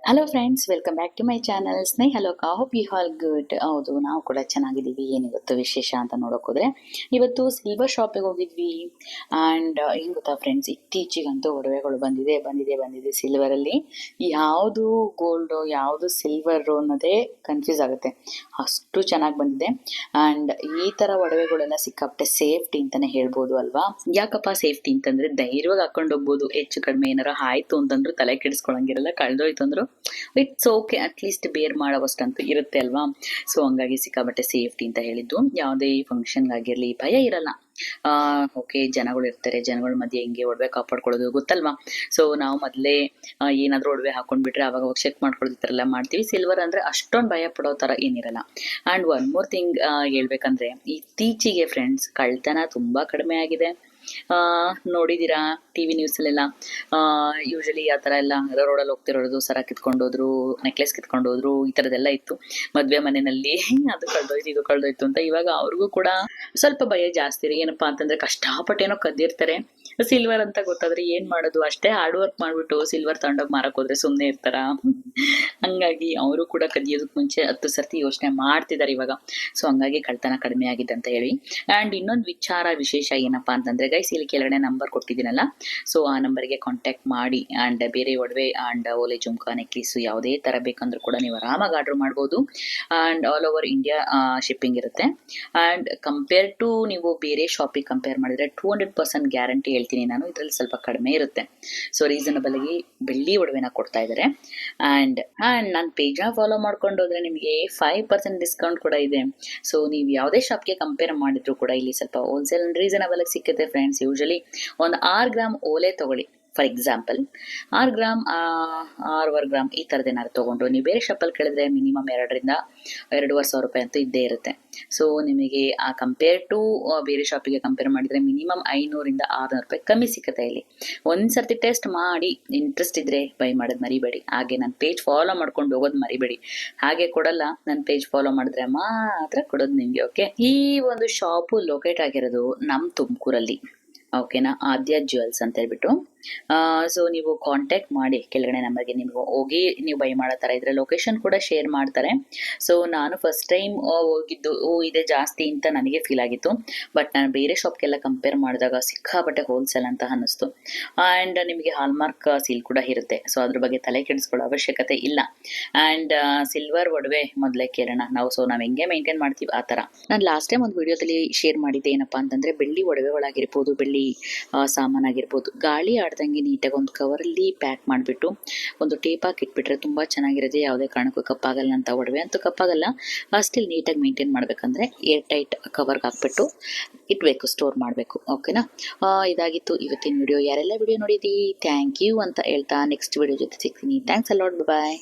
Hello friends, welcome back to my channel Sneh. Hello ಕಾ hope you all good. ಹೌದು, ನಾವು ಕೂಡ ಚೆನ್ನಾಗಿದ್ದೀವಿ. ಏನಿವತ್ತು ವಿಶೇಷ ಅಂತ ನೋಡೋಕೋದ್ರೆ, ಇವತ್ತು ಸಿಲ್ವರ್ ಶಾಪಿಗೆ ಹೋಗಿದ್ವಿ. ಆ್ಯಂಡ್ ಏನು ಗೊತ್ತಾ ಫ್ರೆಂಡ್ಸ್, ಇತ್ತೀಚೆಗಂತೂ ಒಡವೆಗಳು ಬಂದಿದೆ ಸಿಲ್ವರಲ್ಲಿ. ಯಾವುದು ಗೋಲ್ಡು ಯಾವುದು ಸಿಲ್ವರು ಅನ್ನೋದೇ ಕನ್ಫ್ಯೂಸ್ ಆಗುತ್ತೆ, ಅಷ್ಟು ಚೆನ್ನಾಗಿ ಬಂದಿದೆ. ಆ್ಯಂಡ್ ಈ ಥರ ಒಡವೆಗಳೆಲ್ಲ ಸಿಕ್ಕಾಪಟ್ಟೆ ಸೇಫ್ಟಿ ಅಂತಲೇ ಹೇಳ್ಬೋದು ಅಲ್ವಾ. ಯಾಕಪ್ಪ ಸೇಫ್ಟಿ ಅಂತಂದರೆ, ಧೈರ್ಯವಾಗಿ ಹಾಕೊಂಡು ಹೋಗ್ಬೋದು. ಹೆಚ್ಚು ಕಡಿಮೆ ಏನಾರು ಆಯಿತು ಅಂತಂದ್ರೂ ತಲೆ ಕೆಡಿಸ್ಕೊಳಂಗಿರಲ್ಲ, ಕಳೆದೋಯ್ತು ಅಂದ್ರು ಇಟ್ಸ್ ಓಕೆ, ಅಟ್ಲೀಸ್ಟ್ ಬೇರ್ ಮಾಡೋವಷ್ಟಂತೂ ಇರುತ್ತೆ ಅಲ್ವಾ. ಸೊ ಹಂಗಾಗಿ ಸಿಕ್ಕಾಬಟ್ಟೆ ಸೇಫ್ಟಿ ಅಂತ ಹೇಳಿದ್ದು. ಯಾವುದೇ ಫಂಕ್ಷನ್ಗಾಗಿರಲಿ ಭಯ ಇರಲ್ಲ. ಓಕೆ, ಜನಗಳು ಇರ್ತಾರೆ, ಜನಗಳ ಮಧ್ಯೆ ಹೆಂಗೆ ಒಡವೆ ಕಾಪಾಡ್ಕೊಳ್ಳೋದು ಗೊತ್ತಲ್ವಾ. ಸೊ ನಾವು ಮೊದಲೇ ಏನಾದರೂ ಒಡವೆ ಹಾಕೊಂಡ್ಬಿಟ್ರೆ ಅವಾಗ ಚೆಕ್ ಮಾಡ್ಕೊಳ್ಳೋದು ಈ ಥರ ಎಲ್ಲ ಮಾಡ್ತೀವಿ. ಸಿಲ್ವರ್ ಅಂದರೆ ಅಷ್ಟೊಂದು ಭಯ ಪಡೋ ಥರ ಏನಿರಲ್ಲ. ಆ್ಯಂಡ್ ಒನ್ ಮೋರ್ ಥಿಂಗ್ ಹೇಳ್ಬೇಕಂದ್ರೆ, ಇತ್ತೀಚೆಗೆ ಫ್ರೆಂಡ್ಸ್ ಕಳ್ತನ ತುಂಬ ಕಡಿಮೆ ಆಗಿದೆ. ನೋಡಿದ್ದೀರಾ ಟಿ ವಿ ನ್ಯೂಸಲ್ಲೆಲ್ಲ. ಯೂಶಲಿ ಆ ಥರ ಎಲ್ಲ ರೋಡಲ್ಲಿ ಹೋಗ್ತಿರೋದು, ಸರ ಕಿತ್ಕೊಂಡೋದ್ರು, ನೆಕ್ಲೆಸ್ ಕಿತ್ಕೊಂಡೋದ್ರು, ಈ ಥರದ್ದೆಲ್ಲ ಇತ್ತು ಮದುವೆ ಮನೆಯಲ್ಲಿ. ಅದು ಕಳ್ದೋಯ್ತು ಇದು ಕಳ್ದೋಯ್ತು ಅಂತ. ಇವಾಗ ಅವ್ರಿಗೂ ಕೂಡ ಸ್ವಲ್ಪ ಭಯ ಜಾಸ್ತಿ ರೀ. ಏನಪ್ಪಾ ಅಂತಂದ್ರೆ ಕಷ್ಟಪಟ್ಟೇನೋ ಕದ್ದಿರ್ತಾರೆ, ಸಿಲ್ವರ್ ಅಂತ ಗೊತ್ತಾದ್ರೆ ಏನು ಮಾಡೋದು. ಅಷ್ಟೇ ಹಾರ್ಡ್ ವರ್ಕ್ ಮಾಡಿಬಿಟ್ಟು ಸಿಲ್ವರ್ ತಗೊಂಡೋಗಿ ಮಾರಕ್ಕೆ ಹೋದ್ರೆ ಸುಮ್ಮನೆ ಇರ್ತಾರ. ಹಂಗಾಗಿ ಅವರು ಕೂಡ ಕದಿಯೋದಕ್ಕೆ ಮುಂಚೆ 10 ಸರ್ತಿ ಯೋಚನೆ ಮಾಡ್ತಿದ್ದಾರೆ ಇವಾಗ. ಸೊ ಹಂಗಾಗಿ ಕಳ್ತನ ಕಡಿಮೆ ಆಗಿದೆ ಅಂತ ಹೇಳಿ. ಆ್ಯಂಡ್ ಇನ್ನೊಂದು ವಿಶೇಷ ಏನಪ್ಪಾ ಅಂತಂದ್ರೆ ಗೈಸ್, ಇಲ್ಲಿ ಕೆಳಗಡೆ ನಂಬರ್ ಕೊಟ್ಟಿದ್ದೀನಲ್ಲ, ಸೊ ಆ ನಂಬರ್ಗೆ ಕಾಂಟ್ಯಾಕ್ಟ್ ಮಾಡಿ. ಆ್ಯಂಡ್ ಬೇರೆ ಒಡವೆ ಆ್ಯಂಡ್ ಓಲೆ ಜುಮ್ಕಾ ನೆಕ್ಲೇಸು ಯಾವುದೇ ಥರ ಬೇಕಂದ್ರೂ ಕೂಡ ನೀವು ಆರಾಮಾಗಿ ಆರ್ಡರ್ ಮಾಡ್ಬೋದು. And all over India shipping ಇರುತ್ತೆ. ಆ್ಯಂಡ್ ಕಂಪೇರ್ ಟು ನೀವು ಬೇರೆ ಶಾಪಿಗೆ ಕಂಪೇರ್ ಮಾಡಿದರೆ 200% ಗ್ಯಾರಂಟಿ ಹೇಳ್ತೀನಿ ನಾನು, ಇದರಲ್ಲಿ ಸ್ವಲ್ಪ ಕಡಿಮೆ ಇರುತ್ತೆ. ಸೊ ರೀಸನಬಲ್ ಆಗಿ ಬೆಳ್ಳಿ ಒಡವೆನ ಕೊಡ್ತಾ ಇದ್ದಾರೆ. ಆ್ಯಂಡ್ ನನ್ನ ಪೇಜ್ನ ಫಾಲೋ ಮಾಡ್ಕೊಂಡು ಹೋದ್ರೆ ನಿಮಗೆ 5% ಡಿಸ್ಕೌಂಟ್ ಕೂಡ ಇದೆ. ಸೊ ನೀವು ಯಾವುದೇ ಶಾಪ್ಗೆ ಕಂಪೇರ್ ಮಾಡಿದ್ರು ಕೂಡ ಇಲ್ಲಿ ಸ್ವಲ್ಪ ಹೋಲ್ಸೇಲ್ ರೀಸನಬಲ್ ಆಗಿ ಸಿಕ್ಕುತ್ತೆ ಫ್ರೆಂಡ್ಸ್. ಯೂಶಲಿ ಒಂದು 6 ಗ್ರಾಮ್ ಓಲೆ ತಗೊಳ್ಳಿ, ಫಾರ್ ಎಕ್ಸಾಂಪಲ್ 6 ಗ್ರಾಮ್ 6.25 ಗ್ರಾಮ್ ಈ ಥರದ್ದು ಏನಾದ್ರು ತೊಗೊಂಡ್ರು ನೀವು ಬೇರೆ ಶಾಪಲ್ಲಿ ಕೇಳಿದ್ರೆ ಮಿನಿಮಮ್ 2,500 ರೂಪಾಯಿ ಅಂತೂ ಇದ್ದೇ ಇರುತ್ತೆ. ಸೊ ನಿಮಗೆ ಆ ಕಂಪೇರ್ ಟು ಬೇರೆ ಶಾಪಿಗೆ ಕಂಪೇರ್ ಮಾಡಿದರೆ ಮಿನಿಮಮ್ 500-600 ರೂಪಾಯಿ ಕಮ್ಮಿ ಸಿಗುತ್ತೆ ಇಲ್ಲಿ. ಒಂದು ಸರ್ತಿ ಟೆಸ್ಟ್ ಮಾಡಿ, ಇಂಟ್ರೆಸ್ಟ್ ಇದ್ದರೆ ಬೈ ಮಾಡೋದು ಮರಿಬೇಡಿ. ಹಾಗೆ ನನ್ನ ಪೇಜ್ ಫಾಲೋ ಮಾಡ್ಕೊಂಡು ಹೋಗೋದು ಮರಿಬೇಡಿ. ಹಾಗೆ ಕೊಡಲ್ಲ, ನನ್ನ ಪೇಜ್ ಫಾಲೋ ಮಾಡಿದ್ರೆ ಮಾತ್ರ ಕೊಡೋದು ನಿಮಗೆ. ಓಕೆ, ಈ ಒಂದು ಶಾಪು ಲೊಕೇಟ್ ಆಗಿರೋದು ನಮ್ಮ ತುಮಕೂರಲ್ಲಿ. ಓಕೆನಾ, ಆದ್ಯ ಜ್ಯುವೆಲ್ಸ್ ಅಂತ ಹೇಳ್ಬಿಟ್ಟು. ಸೊ ನೀವು ಕಾಂಟ್ಯಾಕ್ಟ್ ಮಾಡಿ, ಕೆಳಗಡೆ ನಂಬರ್ಗೆ ನಿಮ್ಗೆ ಹೋಗಿ ನೀವು ಬೈ ಮಾಡೋ ಥರ ಇದ್ರೆ ಲೊಕೇಶನ್ ಕೂಡ ಶೇರ್ ಮಾಡ್ತಾರೆ. ಸೊ ನಾನು ಫಸ್ಟ್ ಟೈಮ್ ಹೋಗಿದ್ದು ಇದೆ ಜಾಸ್ತಿ ಅಂತ ನನಗೆ ಫೀಲ್ ಆಗಿತ್ತು. ಬಟ್ ನಾನು ಬೇರೆ ಶಾಪ್ಗೆಲ್ಲ ಕಂಪೇರ್ ಮಾಡಿದಾಗ ಸಿಕ್ಕಾಪಟ್ಟೆ ಹೋಲ್ಸೇಲ್ ಅಂತ ಅನ್ನಿಸ್ತು. ಆ್ಯಂಡ್ ನಿಮಗೆ ಹಾಲ್ಮಾರ್ಕ್ ಸೀಲ್ ಕೂಡ ಇರುತ್ತೆ. ಸೊ ಅದ್ರ ಬಗ್ಗೆ ತಲೆ ಕೆಡಿಸ್ಕೊಳ್ಳೋ ಅವಶ್ಯಕತೆ ಇಲ್ಲ. ಆ್ಯಂಡ್ ಸಿಲ್ವರ್ ಒಡವೆ ಮೊದಲೇ ಕೇಳೋಣ ನಾವು. ಸೊ ನಾವು ಹೆಂಗೆ ಮೇಂಟೈನ್ ಮಾಡ್ತೀವಿ ಆ ಥರ. ನಾನು ಲಾಸ್ಟ್ ಟೈಮ್ ಒಂದು ವಿಡಿಯೋದಲ್ಲಿ ಶೇರ್ ಮಾಡಿದ್ದೆ. ಏನಪ್ಪ ಅಂತಂದರೆ ಬೆಳ್ಳಿ ಒಡವೆಗಳಾಗಿರ್ಬೋದು, ಬೆಳ್ಳಿ ಸಾಮಾನಾಗಿರ್ಬೋದು, ಗಾಳಿ ಆಡ್ದಂಗೆ ನೀಟಾಗಿ ಒಂದು ಕವರಲ್ಲಿ ಪ್ಯಾಕ್ ಮಾಡಿಬಿಟ್ಟು ಒಂದು ಟೇಪ್ ಹಾಕಿ ಇಟ್ಬಿಟ್ರೆ ತುಂಬ ಚೆನ್ನಾಗಿರುತ್ತೆ. ಯಾವುದೇ ಕಾರಣಕ್ಕೂ ಕಪ್ಪಾಗಲ್ಲ ಅಂತ. ಒಡವೆ ಅಂತೂ ಕಪ್ಪಾಗಲ್ಲ. ಸ್ಟಿಲ್ ನೀಟಾಗಿ ಮೇಂಟೈನ್ ಮಾಡಬೇಕಂದ್ರೆ ಏರ್ ಟೈಟ್ ಕವರ್ಗೆ ಹಾಕ್ಬಿಟ್ಟು ಇಟ್ಬೇಕು, ಸ್ಟೋರ್ ಮಾಡಬೇಕು. ಓಕೆನಾ, ಇದಾಗಿತ್ತು ಇವತ್ತಿನ ವಿಡಿಯೋ. ಯಾರೆಲ್ಲ ವಿಡಿಯೋ ನೋಡಿದ್ದೀವಿ ಥ್ಯಾಂಕ್ ಯು ಅಂತ ಹೇಳ್ತಾ ನೆಕ್ಸ್ಟ್ ವಿಡಿಯೋ ಜೊತೆ ಸಿಗ್ತೀನಿ. ಥ್ಯಾಂಕ್ಸ್ ಅಲಾಟ್, ಬಾಯ್.